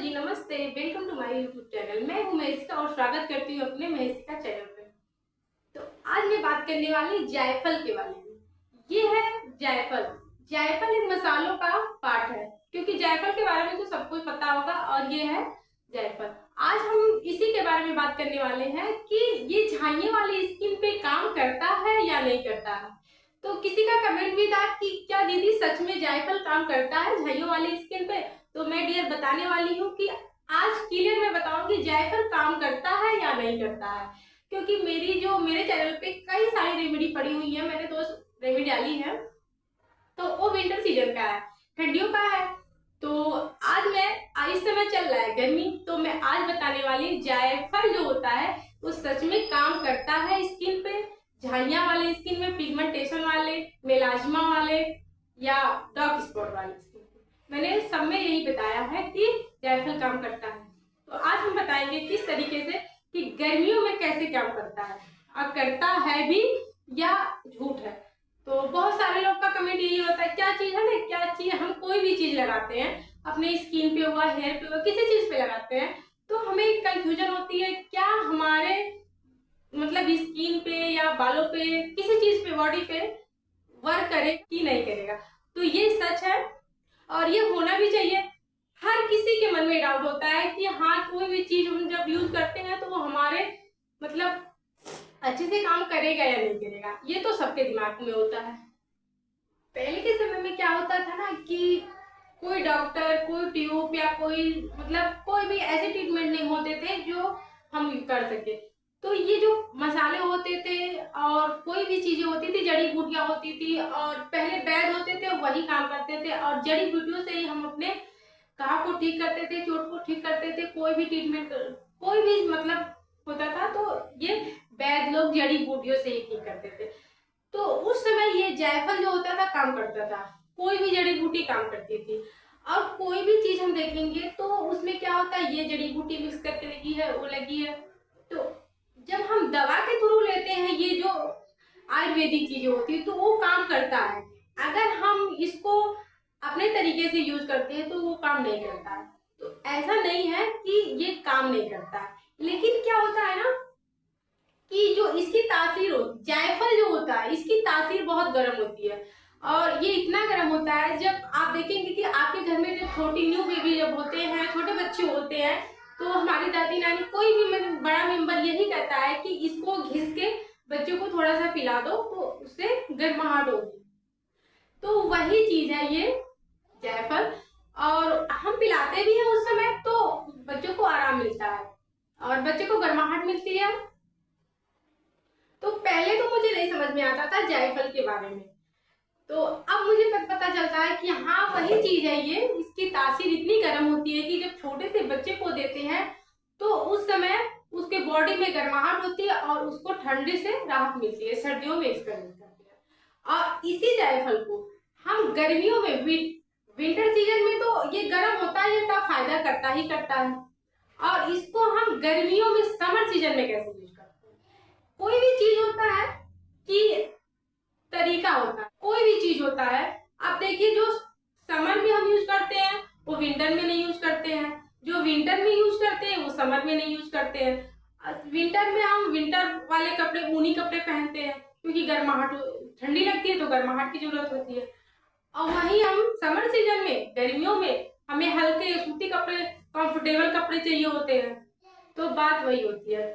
जी, नमस्ते। Welcome to my YouTube channel. मैं हूं महेशिका और स्वागत करती हूं अपने महेशिका चैनल पे। तो आज मैं बात करने वाली जायफल के बारे में। ये है जायफल। जायफल इन मसालों का पार्ट है, क्योंकि जायफल के बारे में तो सबको पता होगा। और ये है जायफल। आज हम इसी के बारे में बात करने वाले हैं कि ये झाइयों वाली स्किन पे काम करता है या नहीं करता है। तो किसी का कमेंट भी था कि क्या दीदी सच में जायफल काम करता है झाइयों वाली स्किन पे। तो मैं डियर बताने वाली हूँ कि आज क्लियर मैं बताऊंगी जायफल काम करता है या नहीं करता है। क्योंकि मेरे चैनल पे कई सारी रेमेडी पड़ी हुई है, मैंने 2 रेमेडी डाली है। तो वो विंटर सीजन का है, ठंडियों का है। तो आज इस समय चल रहा है गर्मी, तो मैं आज बताने वाली जायफल जो होता है वो सच में काम करता है स्किन पे, झाइयां वाले स्किन में, पिगमेंटेशन वाले, मेलाज्मा वाले या डार्क स्पॉट वाले स्किन पे। मैंने सब में यही बताया है कि जायफल काम करता है। तो आज हम बताएंगे किस तरीके से कि गर्मियों में कैसे काम करता है, और करता है भी या झूठ है। तो बहुत सारे लोग का कमेंट यही होता है, क्या चीज है ना, क्या चीज, हम कोई भी चीज लगाते हैं अपने स्किन पे हुआ, हेयर पे हुआ, किसी चीज पे लगाते हैं तो हमें एक कंफ्यूजन होती है, क्या हमारे मतलब स्किन पे या बालों पे, किसी चीज पे, बॉडी पे वर्क करे कि नहीं करेगा। तो ये सच है और ये होना भी चाहिए। हर किसी के मन में डाउट होता है कि हाँ, कोई भी चीज हम जब यूज करते हैं तो वो हमारे मतलब अच्छे से काम करेगा या नहीं करेगा, ये तो सबके दिमाग में होता है। पहले के समय में क्या होता था ना कि कोई डॉक्टर, कोई ट्यूब या कोई मतलब कोई भी ऐसे ट्रीटमेंट नहीं होते थे जो हम कर सके। तो ये जो मसाले होते थे और कोई भी चीजें होती थी, जड़ी बूटियां होती थी, और पहले वैद्य होते थे वही काम करते थे, और जड़ी बूटियों से ही हम अपने घाव को ठीक करते थे, चोट को ठीक करते थे, कोई भी ट्रीटमेंट, कोई भी मतलब होता था तो ये वैद्य लोग जड़ी बूटियों से ही ठीक करते थे। तो उस समय ये जायफल जो होता था काम करता था, कोई भी जड़ी बूटी काम करती थी। अब कोई भी चीज हम देखेंगे तो उसमें क्या होता है, ये जड़ी बूटी मिक्स करके लगी है, वो लगी है। तो जब हम दवा के थ्रू लेते हैं ये जो आयुर्वेदिक चीजें होती है तो वो काम करता है। अगर हम इसको अपने तरीके से यूज करते हैं तो वो काम नहीं करता है। तो ऐसा नहीं है कि ये काम नहीं करता है, लेकिन क्या होता है ना कि जो इसकी तासीर होती, जायफल जो होता है इसकी तासीर बहुत गर्म होती है। और ये इतना गर्म होता है, जब आप देखेंगे कि आपके घर में जब छोटी न्यू बेबी जब होते हैं, छोटे बच्चे होते हैं, तो हमारी दादी नानी कोई भी बड़ा मेंबर यही कहता है कि इसको घिस के बच्चों को थोड़ा सा पिला दो तो उससे गर्माहट होगी। तो वही चीज है ये जायफल। और हम पिलाते भी हैं उस समय तो बच्चों को आराम मिलता है और बच्चे को गर्माहट मिलती है। तो पहले तो मुझे नहीं समझ में आता था जायफल के बारे में, तो अब मुझे पता चलता है कि हाँ वही चीज है ये। इसकी तासीर इतनी गर्म होती है कि जब छोटे से बच्चे को देते हैं तो उस समय उसके बॉडी में गर्माहट होती है और उसको ठंडी से राहत मिलती है, सर्दियों में इसका यूज करते हैं। और इसी जायफल को हम गर्मियों में, विंटर सीजन में तो ये गर्म होता है, ये तब फायदा करता ही करता है। और इसको हम गर्मियों में, समर सीजन में कैसे यूज करते हैं। कोई भी चीज होता है कि तरीका होता है, कोई भी चीज होता है। आप देखिए, जो समर में हम यूज करते हैं वो विंटर में नहीं यूज करते हैं, जो विंटर में यूज करते हैं वो समर में नहीं यूज करते हैं। विंटर में हम विंटर वाले कपड़े, ऊनी कपड़े पहनते हैं क्योंकि गर्माहट, ठंडी लगती है तो गर्माहट की जरूरत होती है। और वहीं हम समर सीजन में, गर्मियों में हमें हल्के सूती कपड़े, कंफर्टेबल कपड़े चाहिए होते हैं। तो बात वही होती है।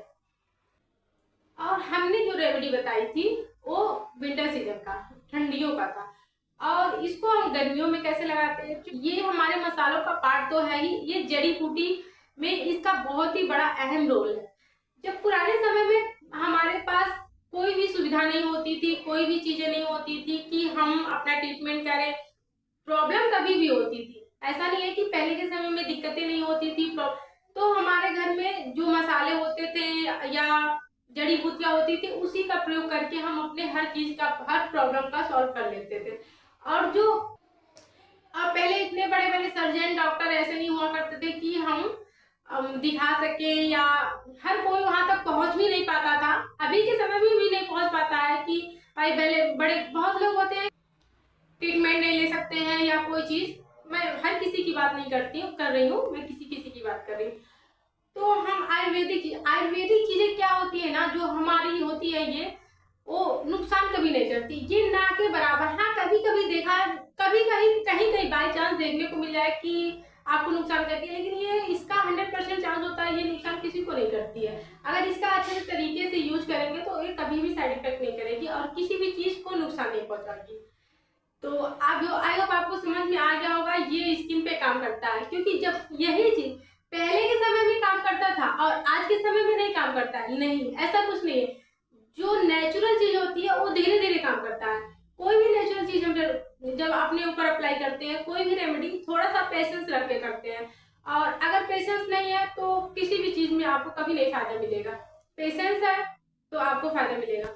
और हमने जो रेमेडी बताई थी वो विंटर सीजन का, ठंडियों का था। और इसको हम गर्मियों में कैसे लगाते हैं, ये हमारे मसालों का पार्ट तो है ही, ये जड़ी बूटी में इसका बहुत ही बड़ा अहम रोल है। जब पुराने समय में हमारे पास कोई भी सुविधा नहीं होती थी, कोई भी चीजें नहीं होती थी कि हम अपना ट्रीटमेंट करें, प्रॉब्लम कभी भी होती थी। ऐसा नहीं है कि पहले के समय में दिक्कतें नहीं होती थी, तो हमारे घर में जो मसाले होते थे या जड़ी बूटियां होती थी उसी का प्रयोग करके हम अपने हर चीज का, हर प्रॉब्लम का सॉल्व कर लेते थे। और जो पहले इतने बड़े बड़े सर्जन, डॉक्टर ऐसे नहीं हुआ करते थे कि हम दिखा सके, या हर कोई वहां तक पहुंच भी नहीं पाता था। अभी के समय में भी नहीं पहुंच पाता है कि भाई पहले बड़े बहुत लोग होते हैं ट्रीटमेंट नहीं ले सकते हैं या कोई चीज। मैं हर किसी की बात नहीं कर रही हूँ, मैं किसी किसी की की बात कर रही हूँ। तो हम आयुर्वेदिक चीजें क्या होती है ना, जो हमारी होती है ये, वो नुकसान कभी नहीं करती, ये ना के बराबर। हाँ, कभी कभी देखा, कभी कहीं कहीं बाई चांस देखने को मिल जाए कि आपको नुकसान करती है, लेकिन ये इसका 100% चांस होता है ये नुकसान किसी को नहीं करती है। अगर इसका अच्छे तरीके से यूज करेंगे तो ये कभी भी साइड इफेक्ट नहीं करेगी और किसी भी चीज को नुकसान नहीं पहुंचाएगी। तो आप जो आई होप आपको समझ में आ गया होगा ये स्किन पे काम करता है, क्योंकि जब यही चीज पहले के समय में काम करता था और आज के समय में नहीं काम करता है, नहीं, ऐसा कुछ नहीं है। जो नेचुरल चीज होती है वो धीरे धीरे काम करता है। कोई भी नेचुरल चीज हम जब अपने ऊपर अप्लाई करते हैं, कोई भी रेमेडी, थोड़ा सा पेशेंस रख के करते हैं। और अगर पेशेंस नहीं है तो किसी भी चीज में आपको कभी नहीं फायदा मिलेगा। पेशेंस है तो आपको फायदा मिलेगा।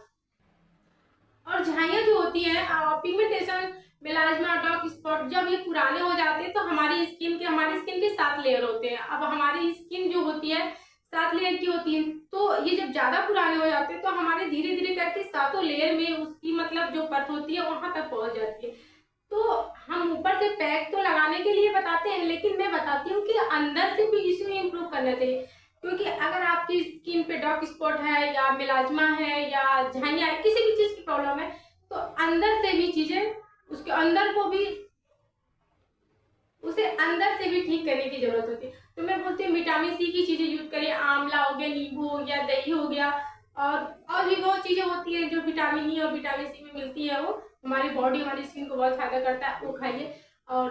और झाइयाँ जो होती हैं, पिगमेंटेशन, मेलाज्मा, डार्क स्पॉट, जब ये पुराने हो जाते हैं तो हमारी स्किन के 7 लेयर होते हैं। अब हमारी स्किन जो होती है 7 लेयर की होती है, तो ये जब ज्यादा पुराने हो जाते हैं तो हमारे धीरे धीरे करके 7 लेयर में उसकी मतलब जो परत होती है वहां तक पहुंच जाती है। तो हम ऊपर से पैक तो लगाने के लिए बताते हैं, लेकिन मैं बताती हूँ कि अंदर से भी इसे इम्प्रूव करना चाहिए। क्योंकि अगर आपकी स्किन पे डार्क स्पॉट है या मेलाज्मा है या झाइयाँ है, किसी भी चीज की प्रॉब्लम है, तो अंदर से भी चीजें, उसके अंदर को भी, उसे अंदर से भी ठीक करने की जरूरत होती है। तो मैं बोलती हूँ विटामिन सी की चीजें यूज करिए। आंवला हो गया, नींबू हो गया, दही हो गया, और भी बहुत चीजें होती है जो विटामिन ई और विटामिन सी में मिलती है। वो हमारी बॉडी, हमारी स्किन को बहुत फायदा करता है, वो खाइए और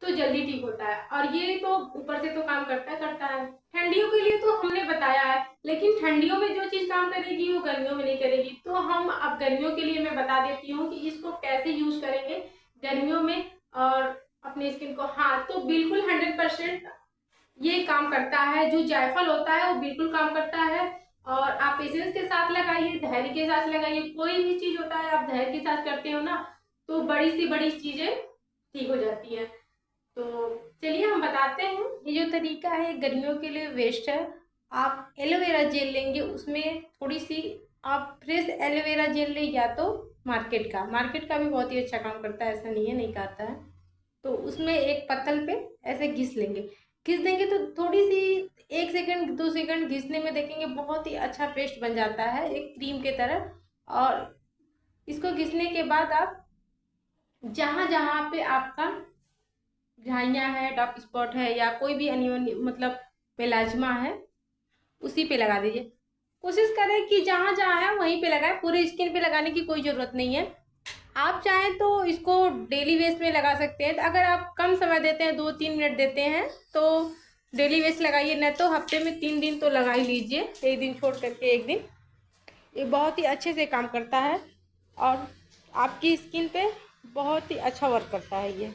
तो जल्दी ठीक होता है। और ये तो ऊपर से तो काम करता है। ठंडियों के लिए तो हमने बताया है, लेकिन ठंडियों में जो चीज काम करेगी वो गर्मियों में नहीं करेगी। तो हम अब गर्मियों के लिए मैं बता देती हूँ कि इसको कैसे यूज करेंगे गर्मियों में और अपनी स्किन को। हाँ, तो बिल्कुल 100% ये काम करता है। जो जायफल होता है वो बिल्कुल काम करता है। और आप पेशेंस के साथ लगाइए, धैर्य के साथ लगाइए। कोई भी चीज होता है आप धैर्य के साथ करते हो ना, तो बड़ी से बड़ी चीजें ठीक हो जाती है। तो चलिए हम बताते हैं। ये जो तरीका है गर्मियों के लिए बेस्ट है। आप एलोवेरा जेल लेंगे, उसमें थोड़ी सी आप फ्रेश एलोवेरा जेल ले, या तो मार्केट का भी बहुत ही अच्छा काम करता है, ऐसा नहीं है नहीं करता है। तो उसमें एक पत्तल पे ऐसे घिस लेंगे, घिस देंगे तो थोड़ी सी 1 सेकंड 2 सेकंड घिसने में देखेंगे बहुत ही अच्छा पेस्ट बन जाता है, एक क्रीम के तरह। और इसको घिसने के बाद आप जहाँ जहाँ पे आपका झाइयाँ है, डार्क स्पॉट है या कोई भी अनियन मतलब मेलाज्मा है, उसी पे लगा दीजिए। कोशिश करें कि जहाँ जहाँ है वहीं पे लगाएं, पूरे स्किन पे लगाने की कोई ज़रूरत नहीं है। आप चाहें तो इसको डेली बेस में लगा सकते हैं। अगर आप कम समय देते हैं, 2-3 मिनट देते हैं, तो डेली बेस लगाइए, नहीं तो हफ्ते में 3 दिन तो लगा ही लीजिए, 1 दिन छोड़ करके 1 दिन। ये बहुत ही अच्छे से काम करता है और आपकी स्किन पे बहुत ही अच्छा वर्क करता है ये।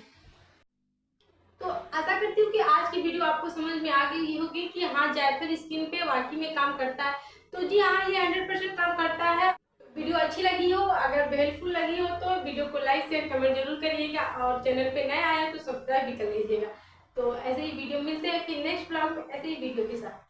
तो आशा करती हूँ कि आज की वीडियो आपको समझ में आ गई होगी कि हाँ, जायफल स्किन पे वाकई में काम करता है। तो जी हाँ, ये 100% काम करता है। वीडियो अच्छी लगी हो, अगर हेल्पफुल लगी हो, तो वीडियो को लाइक शेयर कमेंट जरूर करिएगा और चैनल पे नए आए तो सब्सक्राइब भी कर लीजिएगा। तो ऐसे ही वीडियो मिलते हैं फिर नेक्स्ट ब्लॉग में ऐसे ही वीडियो के साथ।